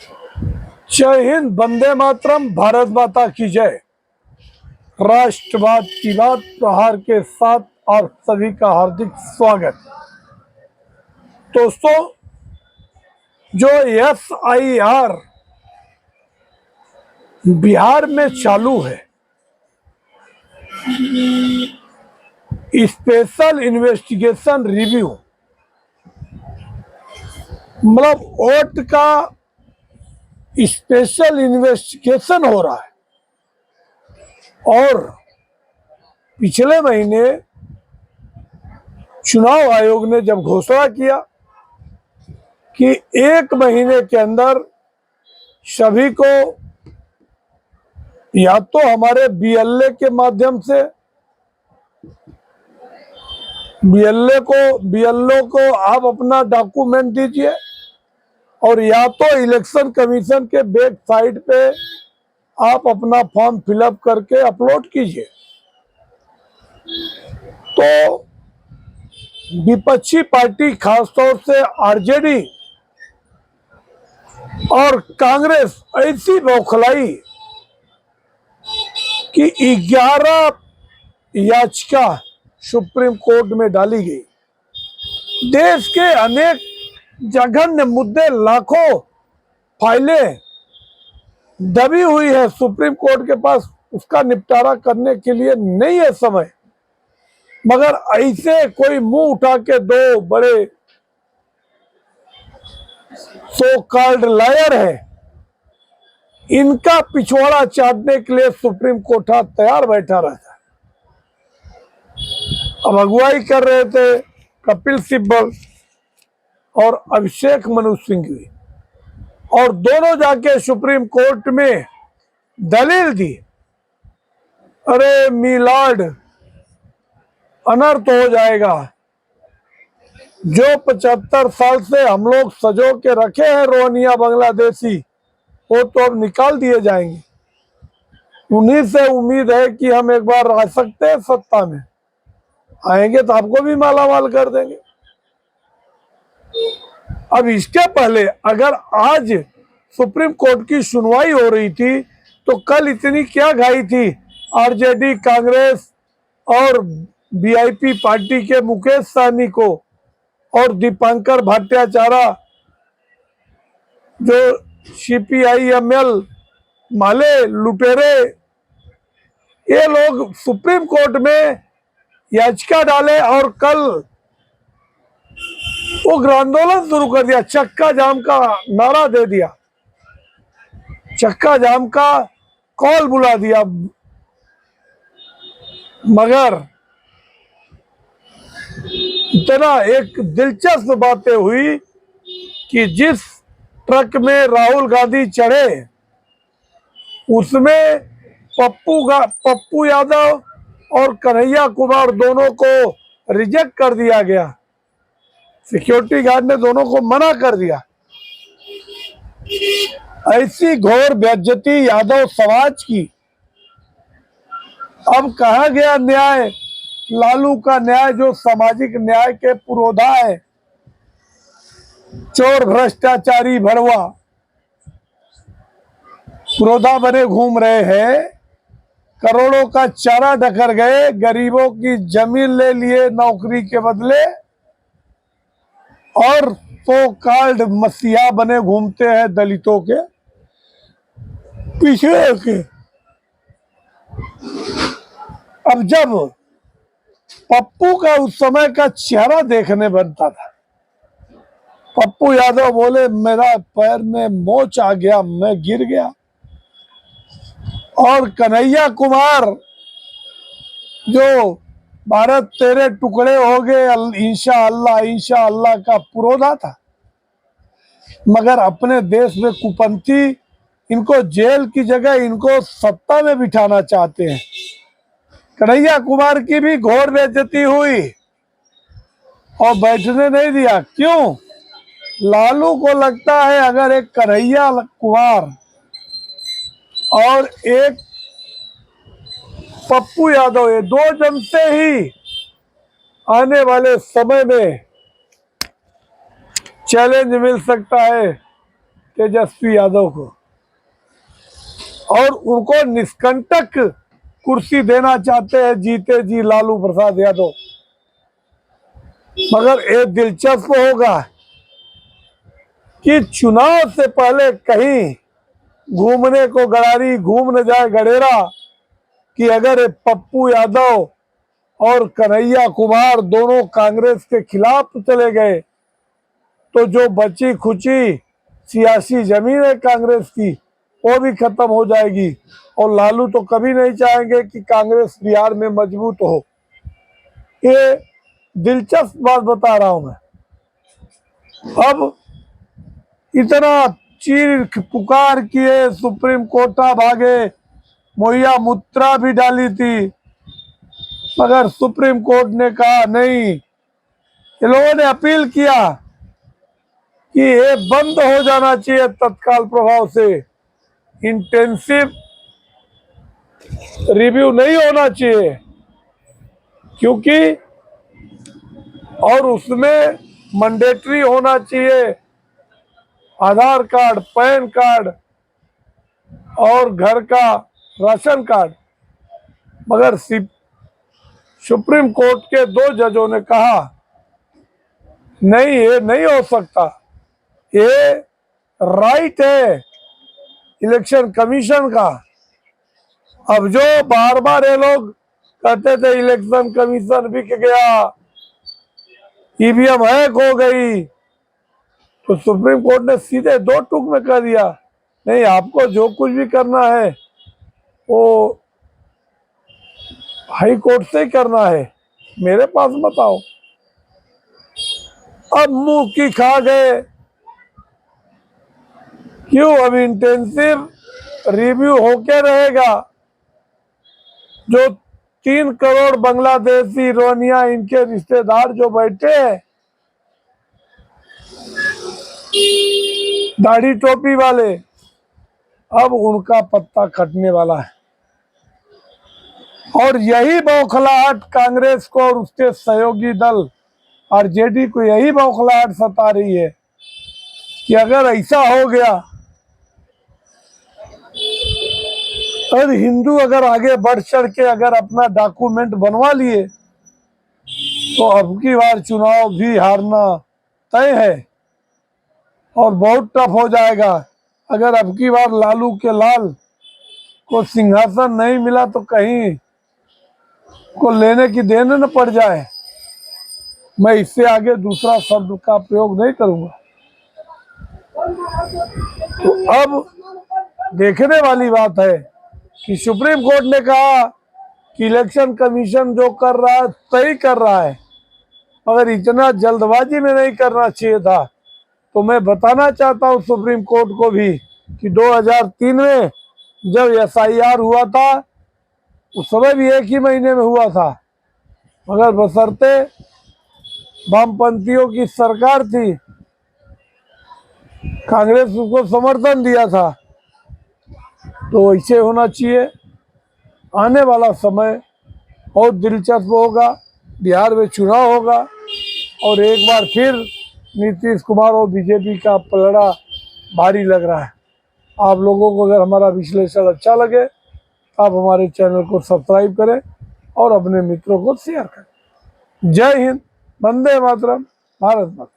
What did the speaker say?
जय हिंद, वंदे मातरम, भारत माता की जय। राष्ट्रवाद की बात प्रहार के साथ आप सभी का हार्दिक स्वागत। दोस्तों, जो SIR बिहार में चालू है, स्पेशल इन्वेस्टिगेशन रिव्यू, मतलब वोट का स्पेशल इन्वेस्टिगेशन हो रहा है। और पिछले महीने चुनाव आयोग ने जब घोषणा किया कि 1 महीने के अंदर सभी को या तो हमारे BLA के माध्यम से BLO को आप अपना डॉक्यूमेंट दीजिए, और या तो इलेक्शन कमीशन के वेबसाइट पे आप अपना फॉर्म फिलअप करके अपलोड कीजिए। तो विपक्षी पार्टी, खासतौर से RJD और कांग्रेस, ऐसी बौखलाई कि 11 याचिका सुप्रीम कोर्ट में डाली गई। देश के अनेक जघन्य मुद्दे, लाखों फाइलें दबी हुई है सुप्रीम कोर्ट के पास, उसका निपटारा करने के लिए नहीं है समय। मगर ऐसे कोई मुंह उठा के दो बड़े सो कॉल्ड लायर है, इनका पिछवाड़ा चाटने के लिए सुप्रीम कोर्ट तैयार बैठा रहता है। अब अगुवाई कर रहे थे कपिल सिब्बल और अभिषेक मनु सिंघवी, और दोनों जाके सुप्रीम कोर्ट में दलील दी। अरे मिलाड, अनर्थ हो जाएगा। जो 75 साल से हम लोग सजो के रखे हैं रोहिंग्या बांग्लादेशी, वो तो अब निकाल दिए जाएंगे। उन्हीं से उम्मीद है कि हम एक बार आ सकते हैं सत्ता में, आएंगे तो आपको भी मालामाल कर देंगे। अब इसके पहले अगर आज सुप्रीम कोर्ट की सुनवाई हो रही थी तो कल इतनी क्या घाई थी RJD, कांग्रेस और VIP पार्टी के मुकेश सहनी को और दीपांकर भट्टाचार्य, जो CPIML माले लुटेरे, ये लोग सुप्रीम कोर्ट में याचिका डाले और कल उग्र आंदोलन शुरू कर दिया, चक्का जाम का नारा दे दिया, चक्का जाम का कॉल बुला दिया। मगर इतना एक दिलचस्प बातें हुई कि जिस ट्रक में राहुल गांधी चढ़े उसमें पप्पू यादव और कन्हैया कुमार दोनों को रिजेक्ट कर दिया गया। सिक्योरिटी गार्ड ने दोनों को मना कर दिया। ऐसी घोर बेइज्जती यादव समाज की। अब कहा गया न्याय, लालू का न्याय जो सामाजिक न्याय के पुरोधा है, चोर भ्रष्टाचारी भड़वा पुरोधा बने घूम रहे हैं, करोड़ों का चारा डकर गए, गरीबों की जमीन ले लिए नौकरी के बदले, और तो कॉल्ड मसीहा बने घूमते हैं दलितों के पिछड़े के। अब जब पप्पू का उस समय का चेहरा देखने बनता था, पप्पू यादव बोले मेरा पैर में मोच आ गया, मैं गिर गया। और कन्हैया कुमार जो भारत तेरे टुकड़े हो गए इंशाअल्लाह का पुरोधा था, मगर अपने देश में कुपंथी इनको जेल की जगह इनको सत्ता में बिठाना चाहते हैं। कन्हैया कुमार की भी घोर बेइज्जती हुई और बैठने नहीं दिया। क्यों? लालू को लगता है अगर एक कन्हैया कुमार और एक पप्पू यादव, ये दो जन से ही आने वाले समय में चैलेंज मिल सकता है तेजस्वी यादव को और उनको निष्कंटक कुर्सी देना चाहते हैं जीते जी लालू प्रसाद यादव। मगर ये दिलचस्प होगा कि चुनाव से पहले कहीं घूमने को गड़ारी घूम न जाए गडेरा कि अगर ये पप्पू यादव और कन्हैया कुमार दोनों कांग्रेस के खिलाफ चले गए तो जो बची खुची सियासी जमीन है कांग्रेस की वो भी खत्म हो जाएगी। और लालू तो कभी नहीं चाहेंगे कि कांग्रेस बिहार में मजबूत हो। ये दिलचस्प बात बता रहा हूं मैं। अब इतना चीख पुकार किए, सुप्रीम कोर्टा भागे, मोहिया मुद्रा भी डाली थी, मगर सुप्रीम कोर्ट ने कहा नहीं। ये लोगों ने अपील किया कि ये बंद हो जाना चाहिए तत्काल प्रभाव से, इंटेंसिव रिव्यू नहीं होना चाहिए, क्योंकि और उसमें मैंडेटरी होना चाहिए आधार कार्ड, पैन कार्ड और घर का राशन कार्ड। मगर सुप्रीम कोर्ट के 2 जजों ने कहा नहीं, ये नहीं हो सकता, ये राइट है इलेक्शन कमीशन का। अब जो बार बार ये लोग कहते थे इलेक्शन कमीशन बिक गया, ईवीएम हैक हो गई, तो सुप्रीम कोर्ट ने सीधे 2 टूक में कह दिया नहीं, आपको जो कुछ भी करना है वो हाई कोर्ट से ही करना है, मेरे पास मत आओ। अब मुंह की खा गए। क्यों? अब इंटेंसिव रिव्यू होके रहेगा। जो 3 करोड़ बांग्लादेशी, रोनिया, इनके रिश्तेदार जो बैठे हैं दाढ़ी टोपी वाले, अब उनका पत्ता कटने वाला है। और यही बौखलाहट कांग्रेस को और उसके सहयोगी दल आरजेडी को यही बौखलाहट सता रही है कि अगर ऐसा हो गया, और हिंदू अगर आगे बढ़ चढ़ के अगर अपना डॉक्यूमेंट बनवा लिए तो अब की बार चुनाव भी हारना तय है और बहुत टफ हो जाएगा। अगर अब की बार लालू के लाल को सिंहासन नहीं मिला तो कहीं को लेने की देने न पड़ जाए। मैं इससे आगे दूसरा शब्द का प्रयोग नहीं करूंगा। तो अब देखने वाली बात है कि सुप्रीम कोर्ट ने कहा कि इलेक्शन कमीशन जो कर रहा है सही कर रहा है, मगर इतना जल्दबाजी में नहीं करना चाहिए था। तो मैं बताना चाहता हूं सुप्रीम कोर्ट को भी कि 2003 में जब एसआईआर हुआ था उस समय भी 1 ही महीने में हुआ था, मगर बशर्ते वामपंथियों की सरकार थी, कांग्रेस उसको समर्थन दिया था। तो ऐसे होना चाहिए। आने वाला समय बहुत दिलचस्प होगा। बिहार में चुनाव होगा और एक बार फिर नीतीश कुमार और बीजेपी का पलड़ा भारी लग रहा है। आप लोगों को अगर हमारा विश्लेषण अच्छा लगे तो आप हमारे चैनल को सब्सक्राइब करें और अपने मित्रों को शेयर करें। जय हिंद, वंदे मातरम, भारत माता।